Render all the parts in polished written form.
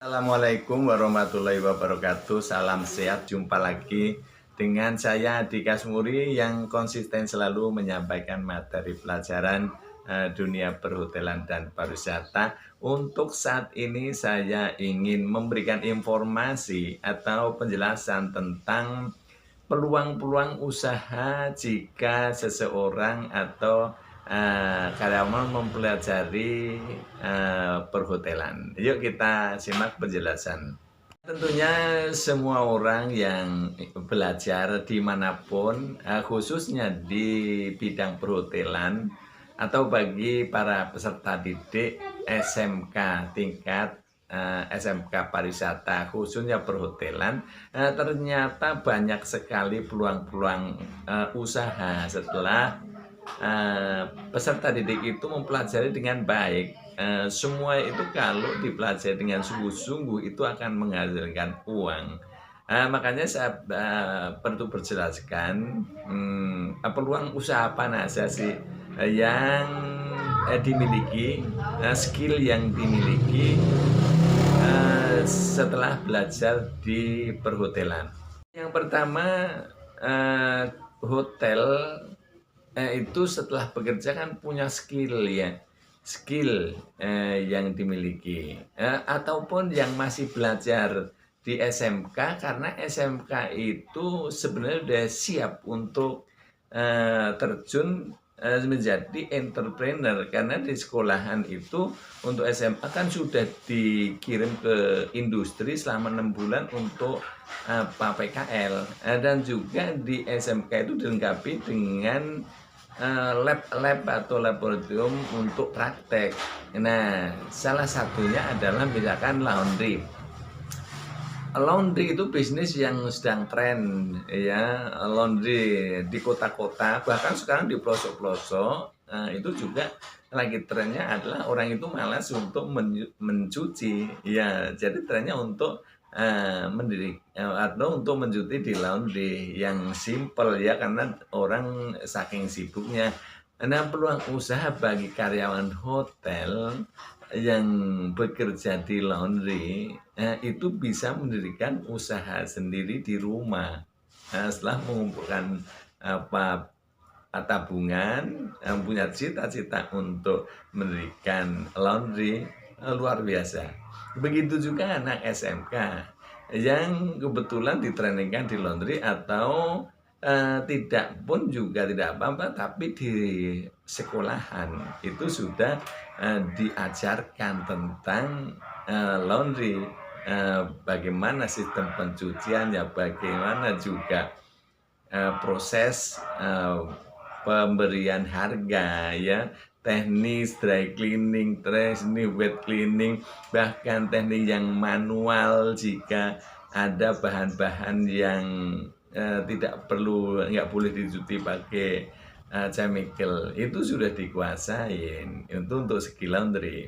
Assalamualaikum warahmatullahi wabarakatuh. Salam sehat. Jumpa lagi dengan saya Dika Smuri yang konsisten selalu menyampaikan materi pelajaran dunia perhotelan dan pariwisata. Untuk saat ini saya ingin memberikan informasi atau penjelasan tentang peluang-peluang usaha jika seseorang atau karyawan mempelajari perhotelan. Yuk kita simak penjelasan. Tentunya semua orang yang belajar dimanapun, khususnya di bidang perhotelan, atau bagi para peserta didik SMK tingkat SMK pariwisata khususnya perhotelan, ternyata banyak sekali peluang-peluang usaha setelah peserta didik itu mempelajari dengan baik. Semua itu kalau dipelajari dengan sungguh-sungguh itu akan menghasilkan uang. Makanya saya perlu berjelaskan peluang usaha apa saja sih yang dimiliki, skill yang dimiliki setelah belajar di perhotelan. Yang pertama, hotel itu setelah bekerja kan punya skill ya, skill yang dimiliki, ataupun yang masih belajar di SMK, karena SMK itu sebenarnya sudah siap untuk terjun menjadi entrepreneur, karena di sekolahan itu untuk SMA kan sudah dikirim ke industri selama 6 bulan untuk PKL, dan juga di SMK itu dilengkapi dengan lab atau laboratorium untuk praktek. Nah, salah satunya adalah misalkan laundry. Laundry itu bisnis yang sedang tren ya, laundry di kota-kota, bahkan sekarang di pelosok-pelosok itu juga lagi trennya adalah orang itu malas untuk mencuci ya, jadi trennya untuk atau untuk mencuci di laundry yang simple ya, karena orang saking sibuknya. Nah, peluang usaha bagi karyawan hotel yang bekerja di laundry itu bisa mendirikan usaha sendiri di rumah setelah mengumpulkan tabungan, punya cita-cita untuk mendirikan laundry luar biasa. Begitu juga anak SMK yang kebetulan ditrainingkan di laundry, atau tidak pun juga tidak apa-apa, tapi di sekolahan itu sudah diajarkan tentang laundry, bagaimana sistem pencuciannya, bagaimana juga proses pemberian harga ya, teknis dry cleaning, teknis wet cleaning, bahkan teknik yang manual jika ada bahan-bahan yang nggak boleh dicuci pakai chemical, itu sudah dikuasain itu untuk segi laundry.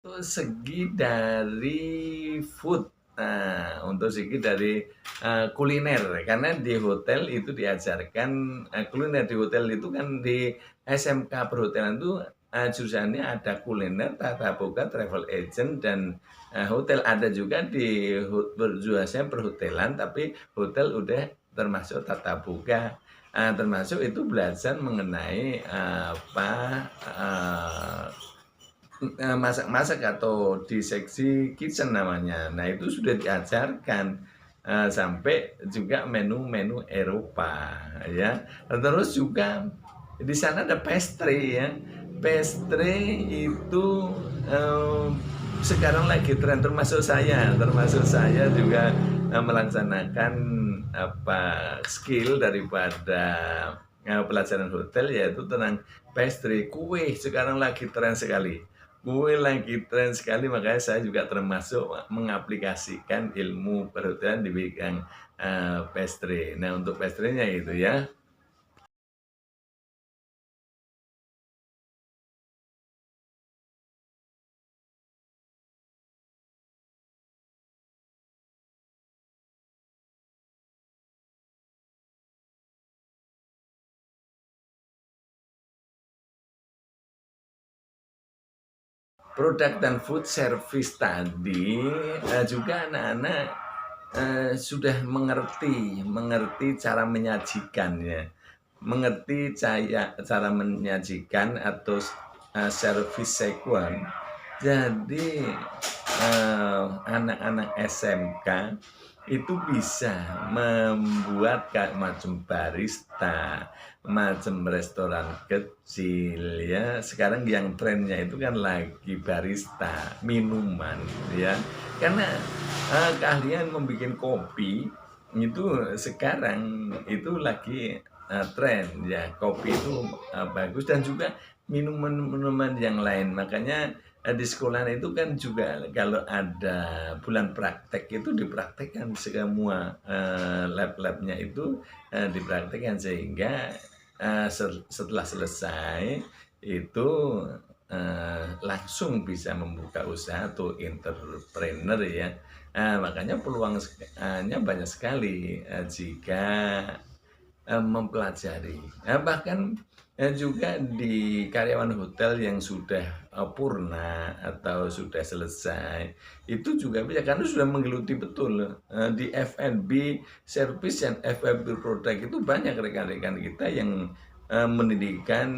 Untuk segi dari food, nah untuk segi dari kuliner, karena di hotel itu diajarkan kuliner. Di hotel itu kan di SMK perhotelan itu jurusannya ada kuliner, tata boga, travel agent, dan hotel. Ada juga di jurusannya perhotelan, tapi hotel udah termasuk tata boga. Termasuk itu belajar mengenai apa masak-masak atau di seksi kitchen namanya. Nah, itu sudah diajarkan sampai juga menu-menu Eropa ya. Terus juga di sana ada pastry ya. Pastry itu sekarang lagi tren, termasuk saya juga melaksanakan apa skill daripada pelajaran hotel, yaitu tentang pastry, kue. Sekarang lagi tren sekali, kue lagi tren sekali, makanya saya juga termasuk mengaplikasikan ilmu perhotelan di bidang pastry. Nah, untuk pastry-nya itu ya. produk dan food service tadi juga anak-anak sudah mengerti cara menyajikannya, mengerti cara menyajikan atau service sequence. Jadi anak-anak SMK itu bisa membuat kayak macam barista, macam restoran kecil ya. Sekarang yang trennya itu kan lagi barista, minuman ya. Karena keahlian membuat kopi itu sekarang itu lagi tren ya. Kopi itu bagus, dan juga minuman-minuman yang lain. Makanya di sekolah itu kan juga kalau ada bulan praktek itu dipraktekkan semua, lab-labnya itu dipraktekkan, sehingga setelah selesai itu langsung bisa membuka usaha atau entrepreneur ya. Makanya peluangnya banyak sekali jika mempelajari. Bahkan juga di karyawan hotel yang sudah purna atau sudah selesai, itu juga bisa, karena sudah menggeluti betul di F&B service dan F&B produk. Itu banyak rekan-rekan kita yang mendirikan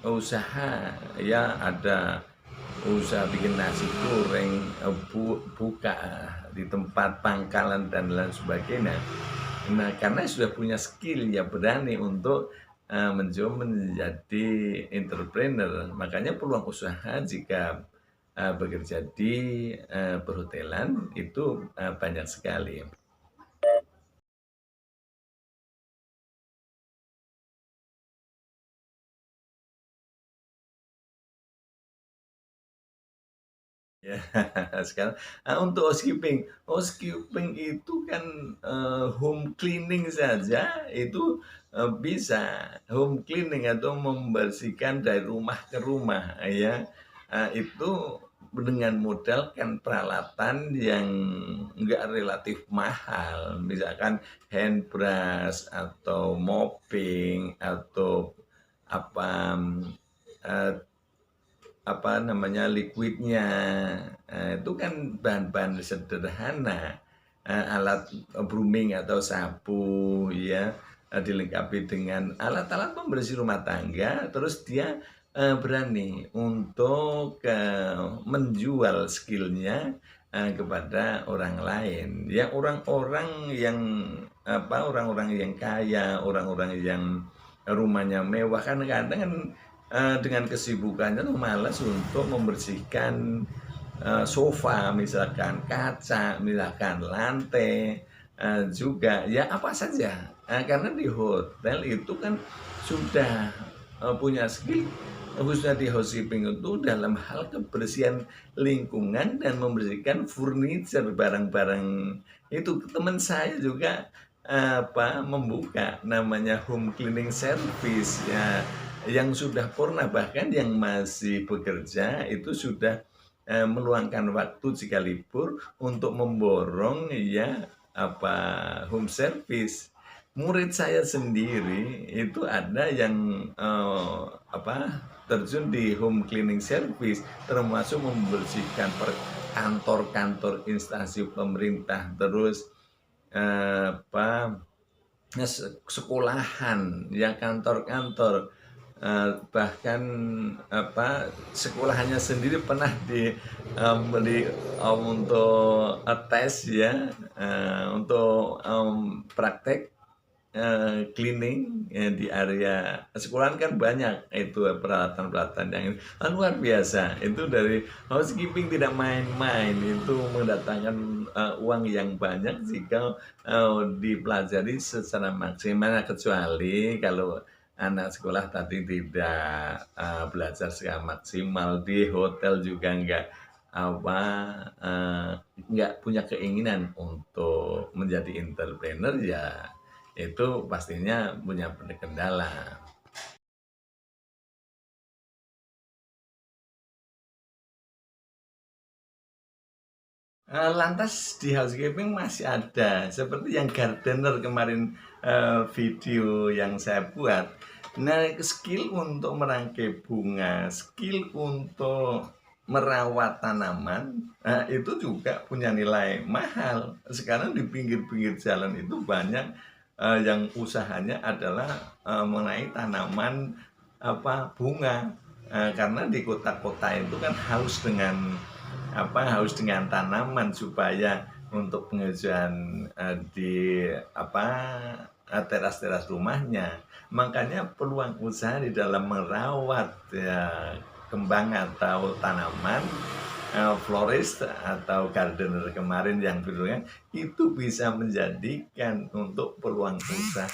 usaha ya, ada usaha bikin nasi goreng, buka di tempat pangkalan dan lain sebagainya. Nah, karena sudah punya skill ya, berani untuk mencoba menjadi entrepreneur. Makanya peluang usaha jika bekerja di perhotelan itu banyak sekali. Ya, sekarang untuk housekeeping itu kan home cleaning saja itu bisa home cleaning atau membersihkan dari rumah ke rumah ya. Itu dengan modal kan peralatan yang enggak relatif mahal, misalkan hand brush atau mopping atau apa eh, apa namanya liquidnya. Itu kan bahan-bahan sederhana, alat brooming atau sapu ya, dilengkapi dengan alat-alat pembersih rumah tangga, terus dia berani untuk menjual skillnya kepada orang lain ya. Orang-orang yang kaya, orang-orang yang rumahnya mewah, kan kadang kan dengan kesibukannya tuh malas untuk membersihkan sofa, misalkan kaca, misalkan lantai, juga ya apa saja. Karena di hotel itu kan sudah punya skill, khususnya di housekeeping itu dalam hal kebersihan lingkungan dan membersihkan furniture, barang-barang itu. Teman saya juga membuka namanya home cleaning service ya, yang sudah purna, bahkan yang masih bekerja itu sudah meluangkan waktu jika libur untuk memborong ya home service. Murid saya sendiri itu ada yang terjun di home cleaning service, termasuk membersihkan kantor-kantor instansi pemerintah, terus sekolahan ya, kantor-kantor, bahkan sekolahannya sendiri pernah beli untuk tes ya, untuk praktek cleaning di area sekolahan. Kan banyak itu peralatan-peralatan yang luar biasa. Itu dari housekeeping tidak main-main, itu mendatangkan uang yang banyak jika dipelajari secara maksimal. Kecuali kalau anak sekolah tadi tidak belajar secara maksimal, di hotel juga nggak punya keinginan untuk menjadi entrepreneur ya, itu pastinya punya kendala. Lantas di housekeeping masih ada seperti yang gardener kemarin, video yang saya buat. Nah, skill untuk merangkai bunga, skill untuk merawat tanaman itu juga punya nilai mahal. Sekarang di pinggir-pinggir jalan itu banyak yang usahanya adalah mengenai tanaman bunga. Karena di kota-kota itu kan haus dengan tanaman supaya untuk penghijauan di teras-teras rumahnya. Makanya peluang usaha di dalam merawat kembang atau tanaman, florist atau gardener kemarin yang dulu itu bisa menjadikan untuk peluang usaha.